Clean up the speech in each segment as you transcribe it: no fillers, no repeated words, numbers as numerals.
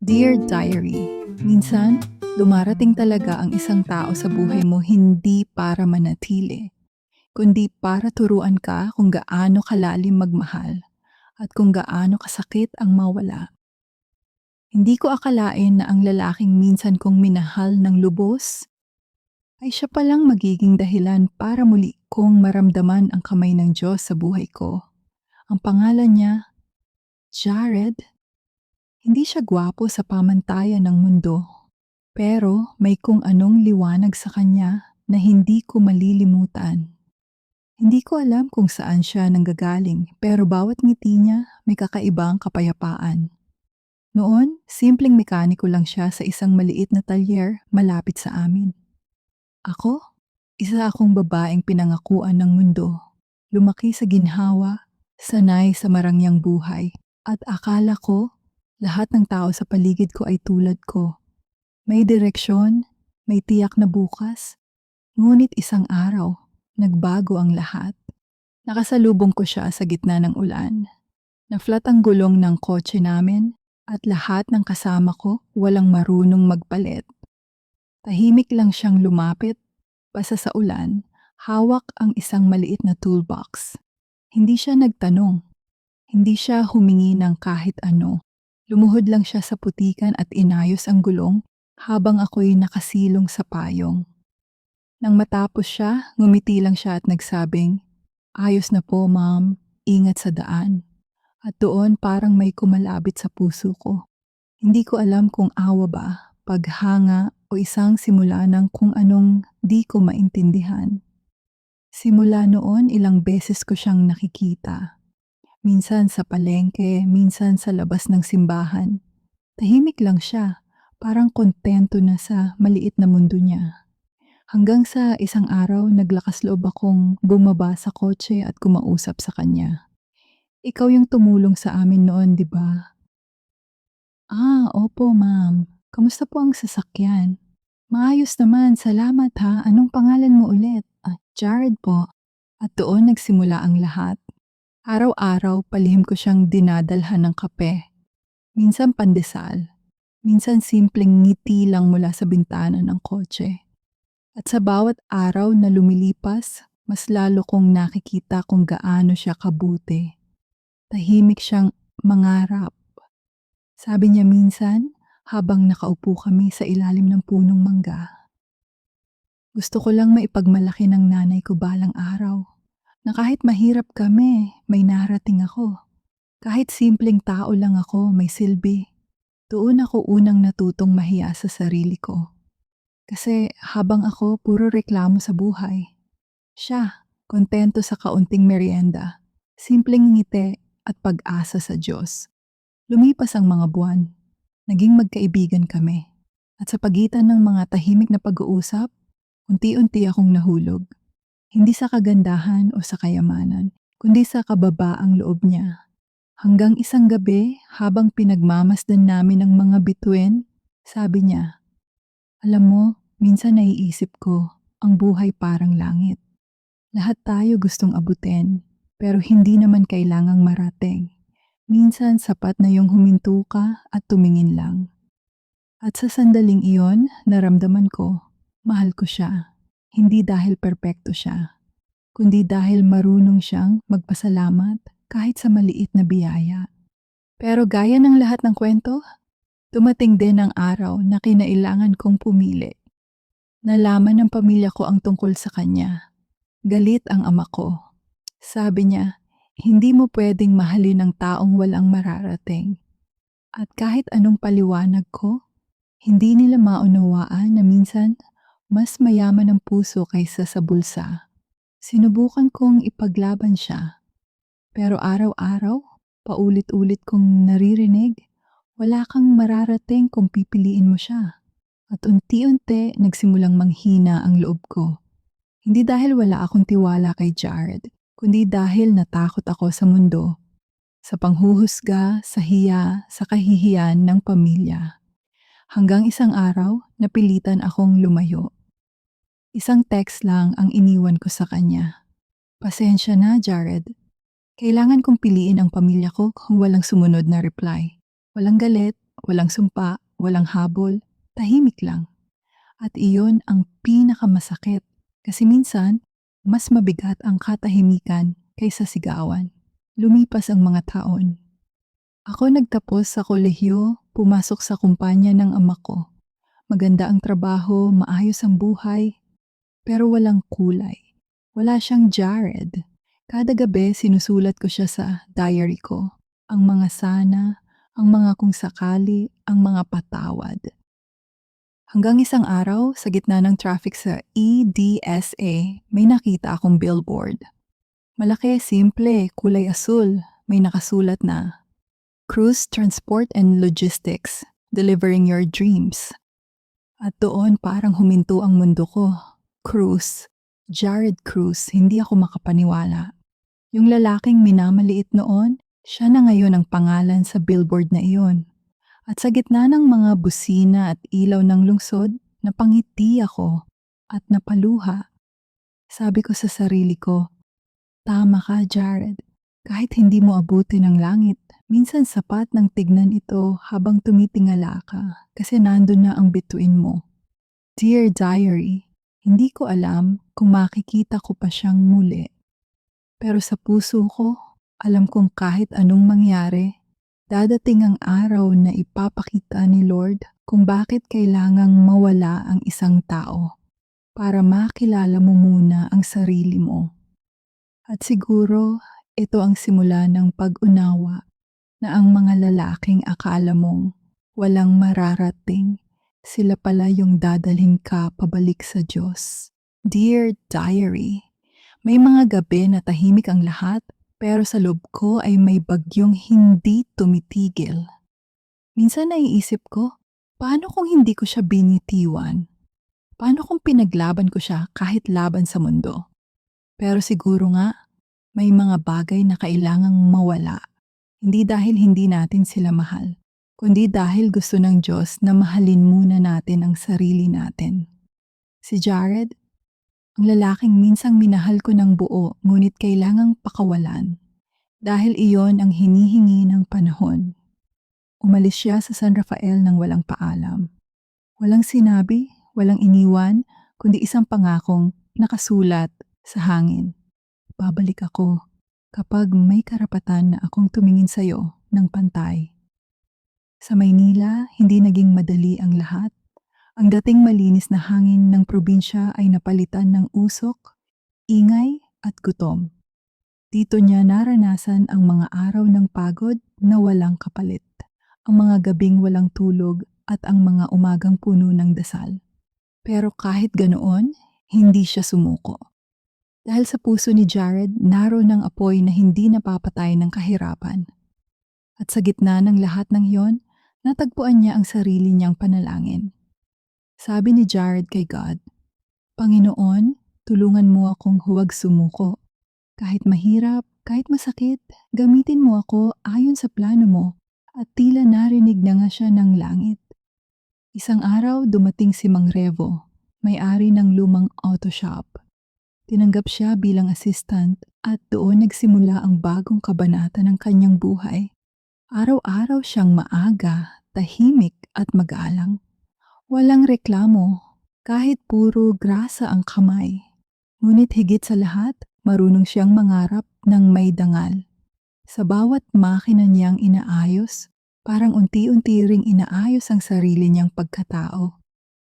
Dear Diary, minsan, dumarating talaga ang isang tao sa buhay mo hindi para manatili, kundi para turuan ka kung gaano kalalim magmahal at kung gaano kasakit ang mawala. Hindi ko akalain na ang lalaking minsan kong minahal ng lubos ay siya palang magiging dahilan para muli kong maramdaman ang kamay ng Diyos sa buhay ko. Ang pangalan niya, Jared. Hindi siya gwapo sa pamantayan ng mundo, pero may kung anong liwanag sa kanya na hindi ko malilimutan. Hindi ko alam kung saan siya nanggagaling, pero bawat ngiti niya may kakaibang kapayapaan. Noon, simpleng mekaniko lang siya sa isang maliit na talyer malapit sa amin. Ako, isa akong babaeng pinangakuan ng mundo. Lumaki sa ginhawa, sanay sa marangyang buhay, at akala ko lahat ng tao sa paligid ko ay tulad ko. May direksyon, may tiyak na bukas, ngunit isang araw, nagbago ang lahat. Nakasalubong ko siya sa gitna ng ulan. Na-flat ang gulong ng kotse namin at lahat ng kasama ko walang marunong magpalit. Tahimik lang siyang lumapit, basa sa ulan, hawak ang isang maliit na toolbox. Hindi siya nagtanong, hindi siya humingi ng kahit ano. Lumuhod lang siya sa putikan at inayos ang gulong habang ako'y nakasilong sa payong. Nang matapos siya, ngumiti lang siya at nagsabing, "Ayos na po, ma'am. Ingat sa daan." At doon parang may kumalabit sa puso ko. Hindi ko alam kung awa ba, paghanga o isang simula ng kung anong di ko maintindihan. Simula noon ilang beses ko siyang nakikita. Minsan sa palengke, minsan sa labas ng simbahan. Tahimik lang siya, parang kontento na sa maliit na mundo niya. Hanggang sa isang araw naglakas loob akong bumaba sa kotse at kumausap sa kanya. "Ikaw yung tumulong sa amin noon, di ba?" "Ah, opo ma'am. Kamusta po ang sasakyan?" "Maayos naman, salamat ha. Anong pangalan mo ulit?" Jared po." At doon nagsimula ang lahat. Araw-araw palihim ko siyang dinadalhan ng kape. Minsan pandesal, minsan simpleng ngiti lang mula sa bintana ng kotse. At sa bawat araw na lumilipas, mas lalo kong nakikita kung gaano siya kabuti. Tahimik siyang mangarap. Sabi niya minsan, habang nakaupo kami sa ilalim ng punong mangga, "Gusto ko lang maipagmalaki ng nanay ko balang araw, na kahit mahirap kami, may narating ako. Kahit simpleng tao lang ako, may silbi." Doon ako unang natutong mahiya sa sarili ko. Kasi habang ako puro reklamo sa buhay, siya, kontento sa kaunting merienda, simpleng ngiti at pag-asa sa Diyos. Lumipas ang mga buwan, naging magkaibigan kami. At sa pagitan ng mga tahimik na pag-uusap, unti-unti akong nahulog. Hindi sa kagandahan o sa kayamanan, kundi sa kababaang loob niya. Hanggang isang gabi, habang pinagmamasdan namin ang mga bituin, sabi niya, "Alam mo, minsan naiisip ko, ang buhay parang langit. Lahat tayo gustong abutin, pero hindi naman kailangang marating. Minsan sapat na yung huminto ka at tumingin lang." At sa sandaling iyon, naramdaman ko, mahal ko siya. Hindi dahil perpekto siya, kundi dahil marunong siyang magpasalamat kahit sa maliit na biyaya. Pero gaya ng lahat ng kwento, dumating din ang araw na kinailangan kong pumili. Nalaman ng pamilya ko ang tungkol sa kanya. Galit ang ama ko. Sabi niya, "Hindi mo pwedeng mahalin ang taong walang mararating." At kahit anong paliwanag ko, hindi nila maunawaan na minsan mas mayaman ang puso kaysa sa bulsa. Sinubukan kong ipaglaban siya, pero araw-araw, paulit-ulit kong naririnig, "Wala kang mararating kung pipiliin mo siya." At unti-unti nagsimulang manghina ang loob ko. Hindi dahil wala akong tiwala kay Jared, kundi dahil natakot ako sa mundo, sa panghuhusga, sa hiya, sa kahihiyan ng pamilya. Hanggang isang araw, napilitan akong lumayo. Isang text lang ang iniwan ko sa kanya. "Pasensya na, Jared. Kailangan kong piliin ang pamilya ko kung walang sumunod na reply. Walang galit, walang sumpa, walang habol, tahimik lang. At iyon ang pinakamasakit kasi minsan mas mabigat ang katahimikan kaysa sigawan. Lumipas ang mga taon. Ako nagtapos sa kolehiyo, pumasok sa kumpanya ng ama ko. Maganda ang trabaho, maayos ang buhay, pero walang kulay. Wala siyang Jared. Kada gabi sinusulat ko siya sa diary ko. Ang mga sana, ang mga kung sakali, ang mga patawad. Hanggang isang araw, sa gitna ng traffic sa EDSA, may nakita akong billboard. Malaki, simple, kulay asul. May nakasulat na, Cruise Transport and Logistics, delivering your dreams. At doon parang huminto ang mundo ko. Cruz, Jared Cruz, hindi ako makapaniwala. Yung lalaking minamaliit noon, siya na ngayon ang pangalan sa billboard na iyon. At sa gitna ng mga busina at ilaw ng lungsod, napangiti ako at napaluha. Sabi ko sa sarili ko, tama ka Jared, kahit hindi mo abutin ang langit, minsan sapat ng tignan ito habang tumitingala ka kasi nandun na ang bituin mo. Dear Diary, hindi ko alam kung makikita ko pa siyang muli. Pero sa puso ko, alam kong kahit anong mangyari, dadating ang araw na ipapakita ni Lord kung bakit kailangang mawala ang isang tao para makilala mo muna ang sarili mo. At siguro, ito ang simula ng pag-unawa na ang mga lalaking akala mong walang mararating, sila pala yung dadalhin ka pabalik sa Diyos. Dear Diary, may mga gabi na tahimik ang lahat, pero sa loob ko ay may bagyong hindi tumitigil. Minsan naiisip ko, paano kung hindi ko siya binitiwan? Paano kung pinaglaban ko siya kahit laban sa mundo? Pero siguro nga, may mga bagay na kailangang mawala. Hindi dahil hindi natin sila mahal, kundi dahil gusto ng Diyos na mahalin muna natin ang sarili natin. Si Jared, ang lalaking minsang minahal ko ng buo ngunit kailangang pakawalan. Dahil iyon ang hinihingi ng panahon. Umalis siya sa San Rafael nang walang paalam. Walang sinabi, walang iniwan, kundi isang pangakong nakasulat sa hangin. Babalik ako kapag may karapatan na akong tumingin sa'yo ng pantay. Sa Maynila, hindi naging madali ang lahat. Ang dating malinis na hangin ng probinsya ay napalitan ng usok, ingay at gutom. Dito niya naranasan ang mga araw ng pagod na walang kapalit, ang mga gabing walang tulog at ang mga umagang puno ng dasal. Pero kahit ganoon, hindi siya sumuko. Dahil sa puso ni Jared, naroon ang apoy na hindi napapatay ng kahirapan. At sa gitna ng lahat ng iyon, natagpuan niya ang sarili niyang panalangin. Sabi ni Jared kay God, Panginoon, tulungan mo akong huwag sumuko. Kahit mahirap, kahit masakit, gamitin mo ako ayon sa plano mo at tila narinig na nga siya ng langit. Isang araw dumating si Mang Revo, may-ari ng lumang auto shop. Tinanggap siya bilang assistant at doon nagsimula ang bagong kabanata ng kanyang buhay. Araw-araw siyang maaga, tahimik at magalang. Walang reklamo, kahit puro grasa ang kamay. Ngunit higit sa lahat, marunong siyang mangarap ng may dangal. Sa bawat makina niyang inaayos, parang unti-unti ring inaayos ang sarili niyang pagkatao.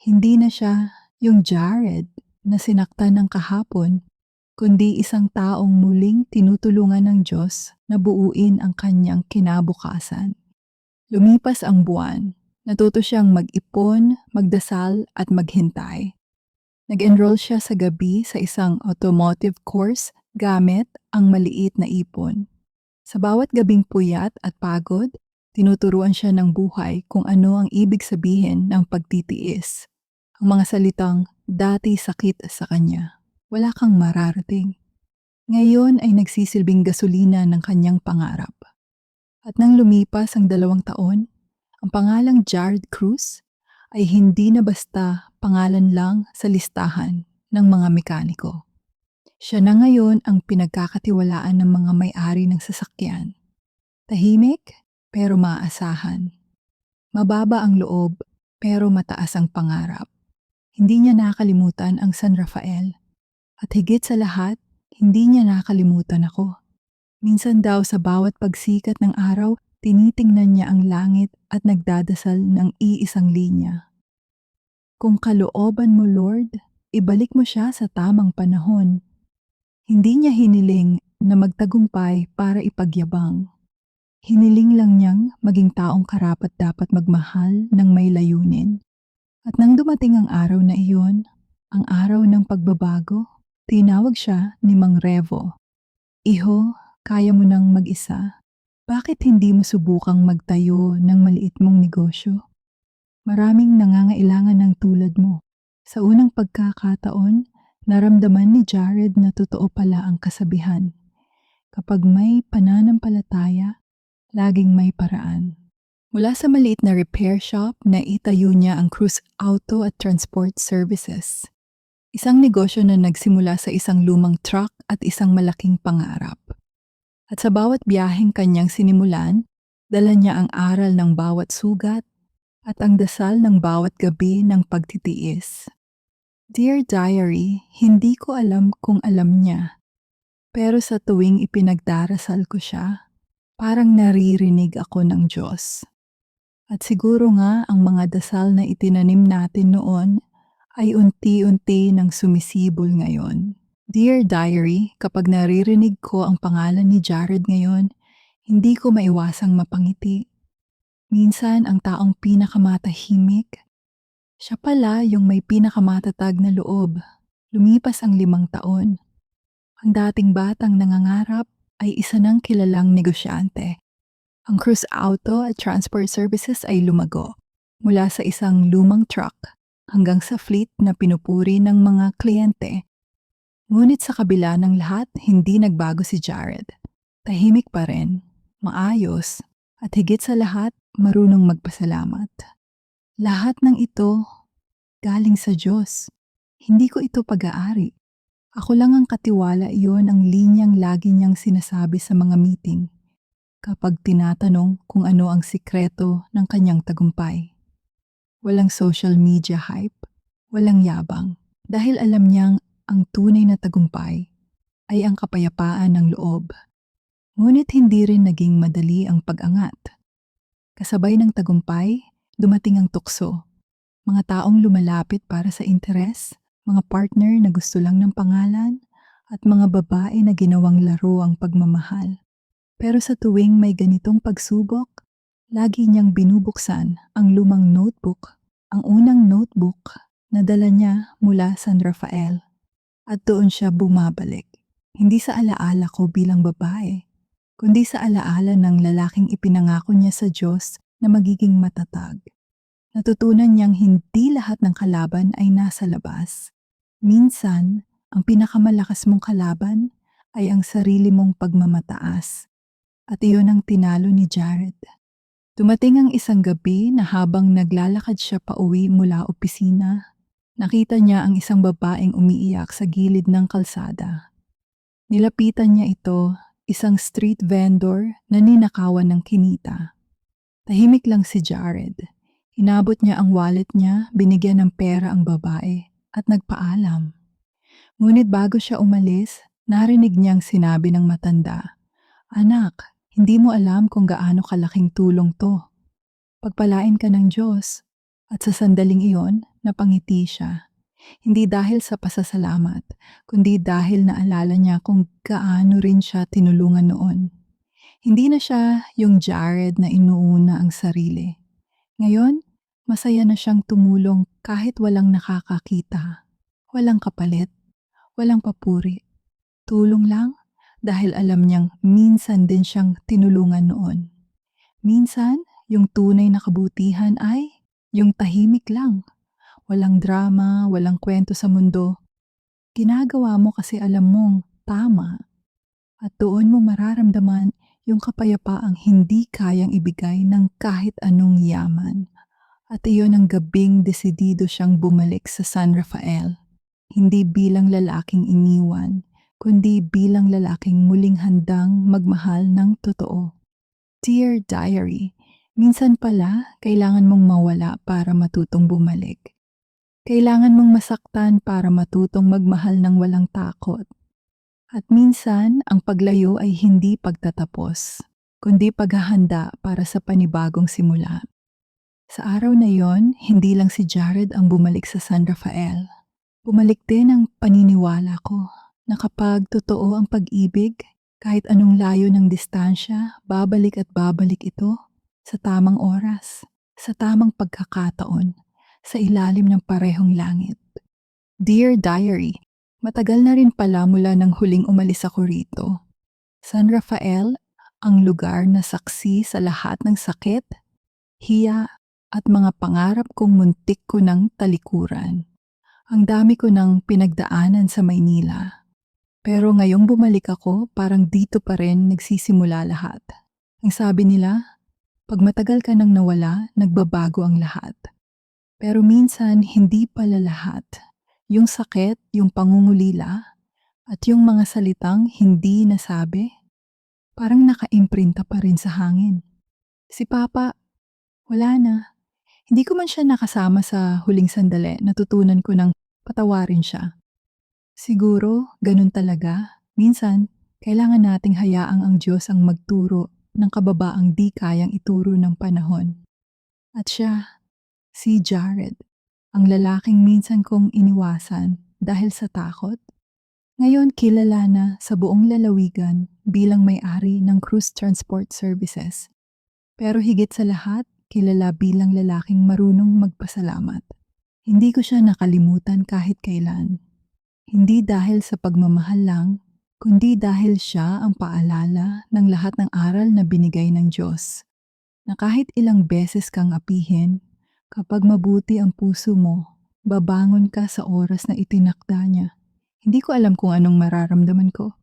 Hindi na siya yung Jared na sinaktan ng kahapon, kundi isang taong muling tinutulungan ng Diyos na buuin ang kanyang kinabukasan. Lumipas ang buwan, natuto siyang mag-ipon, magdasal at maghintay. Nag-enroll siya sa gabi sa isang automotive course gamit ang maliit na ipon. Sa bawat gabing puyat at pagod, tinuturuan siya ng buhay kung ano ang ibig sabihin ng pagtitiis. Ang mga salitang dati sakit sa kanya, wala kang mararating. Ngayon ay nagsisilbing gasolina ng kanyang pangarap. At nang lumipas ang 2 taon, ang pangalang Jared Cruz ay hindi na basta pangalan lang sa listahan ng mga mekaniko. Siya na ngayon ang pinagkakatiwalaan ng mga may-ari ng sasakyan. Tahimik pero maaasahan. Mababa ang loob, pero mataas ang pangarap. Hindi niya nakalimutan ang San Rafael. At higit sa lahat, hindi niya nakalimutan ako. Minsan daw sa bawat pagsikat ng araw, tinitingnan niya ang langit at nagdadasal ng iisang linya. Kung kalooban mo, Lord, ibalik mo siya sa tamang panahon. Hindi niya hiniling na magtagumpay para ipagyabang. Hiniling lang niyang maging taong karapat-dapat magmahal ng may layunin. At nang dumating ang araw na iyon, ang araw ng pagbabago, tinawag siya ni Mang Revo. Iho, kaya mo nang mag-isa. Bakit hindi mo subukang magtayo ng maliit mong negosyo? Maraming nangangailangan ng tulad mo. Sa unang pagkakataon, naramdaman ni Jared na totoo pala ang kasabihan. Kapag may pananampalataya, laging may paraan. Mula sa maliit na repair shop, naitayo niya ang Cruise Auto at Transport Services. Isang negosyo na nagsimula sa isang lumang truck at isang malaking pangarap. At sa bawat biyaheng kanyang sinimulan, dala niya ang aral ng bawat sugat at ang dasal ng bawat gabi ng pagtitiis. Dear Diary, hindi ko alam kung alam niya. Pero sa tuwing ipinagdarasal ko siya, parang naririnig ako ng Diyos. At siguro nga ang mga dasal na itinanim natin noon ay unti-unti nang sumisibol ngayon. Dear Diary, kapag naririnig ko ang pangalan ni Jared ngayon, hindi ko maiwasang mapangiti. Minsan ang taong pinakamatahimik, siya pala yung may pinakamatatag na loob. Lumipas ang 5 taon. Ang dating batang nangangarap ay isa ng kilalang negosyante. Ang Cruise Auto at Transport Services ay lumago mula sa isang lumang truck hanggang sa fleet na pinupuri ng mga kliyente. Ngunit sa kabila ng lahat, hindi nagbago si Jared. Tahimik pa rin, maayos, at higit sa lahat, marunong magpasalamat. Lahat ng ito galing sa Diyos. Hindi ko ito pag-aari. Ako lang ang katiwala, iyon ang linyang lagi niyang sinasabi sa mga meeting kapag tinatanong kung ano ang sikreto ng kanyang tagumpay. Walang social media hype, walang yabang, dahil alam niyang ang tunay na tagumpay ay ang kapayapaan ng loob. Ngunit hindi rin naging madali ang pag-angat. Kasabay ng tagumpay, dumating ang tukso. Mga taong lumalapit para sa interes, mga partner na gusto lang ng pangalan, at mga babae na ginawang laro ang pagmamahal. Pero sa tuwing may ganitong pagsubok, lagi niyang binubuksan ang lumang notebook, ang unang notebook na dala niya mula San Rafael. At doon siya bumabalik, hindi sa alaala ko bilang babae, kundi sa alaala ng lalaking ipinangako niya sa Diyos na magiging matatag. Natutunan niyang hindi lahat ng kalaban ay nasa labas. Minsan, ang pinakamalakas mong kalaban ay ang sarili mong pagmamataas. At iyon ang tinalo ni Jared. Dumating ang isang gabi na habang naglalakad siya pauwi mula opisina, nakita niya ang isang babaeng umiiyak sa gilid ng kalsada. Nilapitan niya ito, isang street vendor na ninakawan ng kinita. Tahimik lang si Jared. Inabot niya ang wallet niya, binigyan ng pera ang babae, at nagpaalam. Ngunit bago siya umalis, narinig niyang sinabi ng matanda, "Anak, hindi mo alam kung gaano kalaking tulong to. Pagpalain ka ng Diyos." At sa sandaling iyon, napangiti siya. Hindi dahil sa pasasalamat, kundi dahil naalala niya kung gaano rin siya tinulungan noon. Hindi na siya yung Jared na inuuna ang sarili. Ngayon, masaya na siyang tumulong kahit walang nakakakita. Walang kapalit, walang papuri. Tulong lang dahil alam niyang minsan din siyang tinulungan noon. Minsan, yung tunay na kabutihan ay yung tahimik lang. Walang drama, walang kwento sa mundo. Ginagawa mo kasi alam mong tama. At doon mo mararamdaman yung kapayapaang hindi kayang ibigay ng kahit anong yaman. At iyon ang gabing desidido siyang bumalik sa San Rafael. Hindi bilang lalaking iniwan, kundi bilang lalaking muling handang magmahal ng totoo. Dear Diary, Minsan pala, kailangan mong mawala para matutong bumalik. Kailangan mong masaktan para matutong magmahal ng walang takot. At minsan, ang paglayo ay hindi pagtatapos, kundi paghahanda para sa panibagong simula. Sa araw na yon, hindi lang si Jared ang bumalik sa San Rafael. Bumalik din ang paniniwala ko na kapag totoo ang pag-ibig, kahit anong layo ng distansya, babalik at babalik ito sa tamang oras, sa tamang pagkakataon, sa ilalim ng parehong langit. Dear Diary, matagal na rin pala mula nang huling umalis ako rito. San Rafael, ang lugar na saksi sa lahat ng sakit, hiya, at mga pangarap kong muntik ko ng talikuran. Ang dami ko ng pinagdaanan sa Maynila. Pero ngayong bumalik ako, parang dito pa rin nagsisimula lahat. Ang sabi nila, pag matagal ka nang nawala, nagbabago ang lahat. Pero minsan, hindi pala lahat. Yung sakit, yung pangungulila, at yung mga salitang hindi nasabi, parang nakaimprinta pa rin sa hangin. Si Papa, wala na. Hindi ko man siya nakasama sa huling sandali, natutunan ko ng patawarin siya. Siguro, ganun talaga. Minsan, kailangan nating hayaang ang Diyos ang magturo ng kababaang di kayang ituro ng panahon. At siya, si Jared, ang lalaking minsan kong iniwasan dahil sa takot. Ngayon kilala na sa buong lalawigan bilang may-ari ng cruise transport services. Pero higit sa lahat, kilala bilang lalaking marunong magpasalamat. Hindi ko siya nakalimutan kahit kailan. Hindi dahil sa pagmamahal lang, kundi dahil siya ang paalala ng lahat ng aral na binigay ng Diyos. Na kahit ilang beses kang apihin, kapag mabuti ang puso mo, babangon ka sa oras na itinakda niya. Hindi ko alam kung anong mararamdaman ko.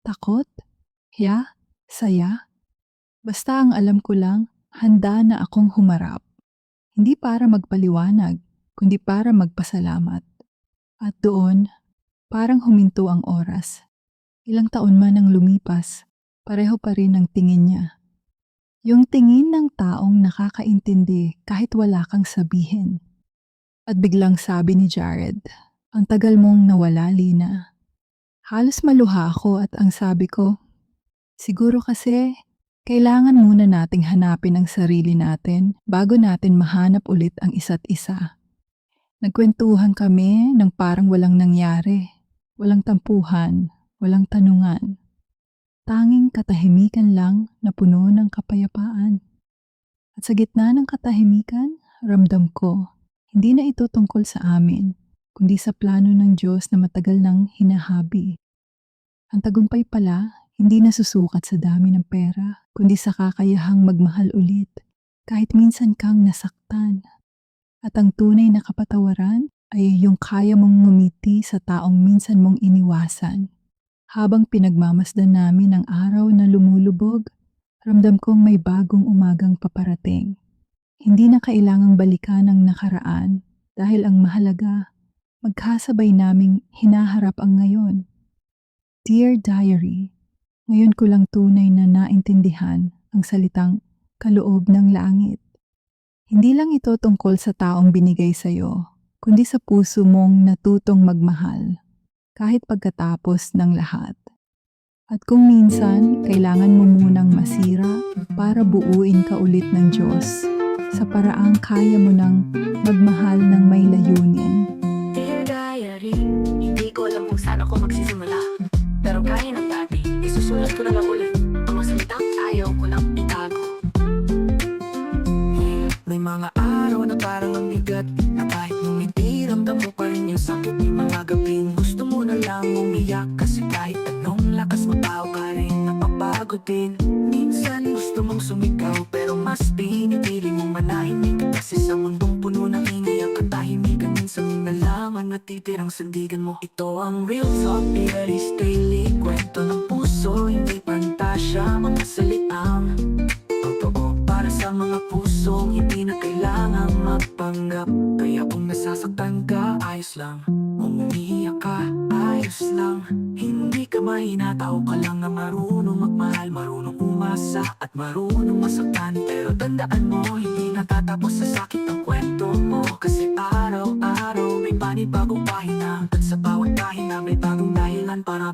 Takot? Hiya? Saya? Basta ang alam ko lang, handa na akong humarap. Hindi para magpaliwanag, kundi para magpasalamat. At doon, parang huminto ang oras. Ilang taon man ang lumipas, pareho pa rin ang tingin niya. Yung tingin ng taong nakakaintindi kahit wala kang sabihin. At biglang sabi ni Jared, ang tagal mong nawala, Lina. Halos maluha ako at ang sabi ko, siguro kasi kailangan muna nating hanapin ang sarili natin bago natin mahanap ulit ang isa't isa. Nagkwentuhan kami ng parang walang nangyari, walang tampuhan, walang tanungan. Tanging katahimikan lang na puno ng kapayapaan. At sa gitna ng katahimikan, ramdam ko, hindi na ito tungkol sa amin, kundi sa plano ng Diyos na matagal nang hinahabi. Ang tagumpay pala, hindi nasusukat sa dami ng pera, kundi sa kakayahang magmahal ulit, kahit minsan kang nasaktan. At ang tunay na kapatawaran ay yung kaya mong ngumiti sa taong minsan mong iniwasan. Habang pinagmamasdan namin ang araw na lumulubog, ramdam kong may bagong umagang paparating. Hindi na kailangang balikan ang nakaraan dahil ang mahalaga, magkasabay naming hinaharap ang ngayon. Dear Diary, ngayon ko lang tunay na naintindihan ang salitang kaloob ng langit. Hindi lang ito tungkol sa taong binigay sa'yo, kundi sa puso mong natutong magmahal. Kahit pagkatapos ng lahat. At kung minsan, kailangan mo munang masira para buuin ka ulit ng Diyos sa paraang kaya mo nang magmahal ng may layunin. Dear Diary, hindi ko alam kung saan ako magsisimula. Pero kaya ng dati, isusulat ko na lang ulit ang mga salitang ayaw ko lang itago. May mga araw na parang ang bigat, na kahit ngumiti, ramdam mo pa rin yung sakit. May mga gabing gusto mo na lang umiyak, kasi kahit anong lakas mo tao ka rin napapagod din. Minsan gusto mong sumigaw, pero mas pinipili mong manahimik. Kasi sa mundong puno ng ingay ang katahimikan, minsan na lang ang natitirang sandigan mo. Ito ang real talk, Diary's daily kwento ng puso, hindi pantasya, mga salitang totoo para sa mga pusong hindi na kailangang magpanggap. Kaya kung nasasaktan ka, ayos lang. Kung umiiyak ka, ayos lang. Hindi ka mahina, tao ka lang na marunong magmahal, marunong umasa at marunong masaktan. Pero tandaan mo, hindi natatapos sa sakit ang kwento mo. Kasi araw-araw may panibagong pahina, at sa bawat pahina may bagong dahilan para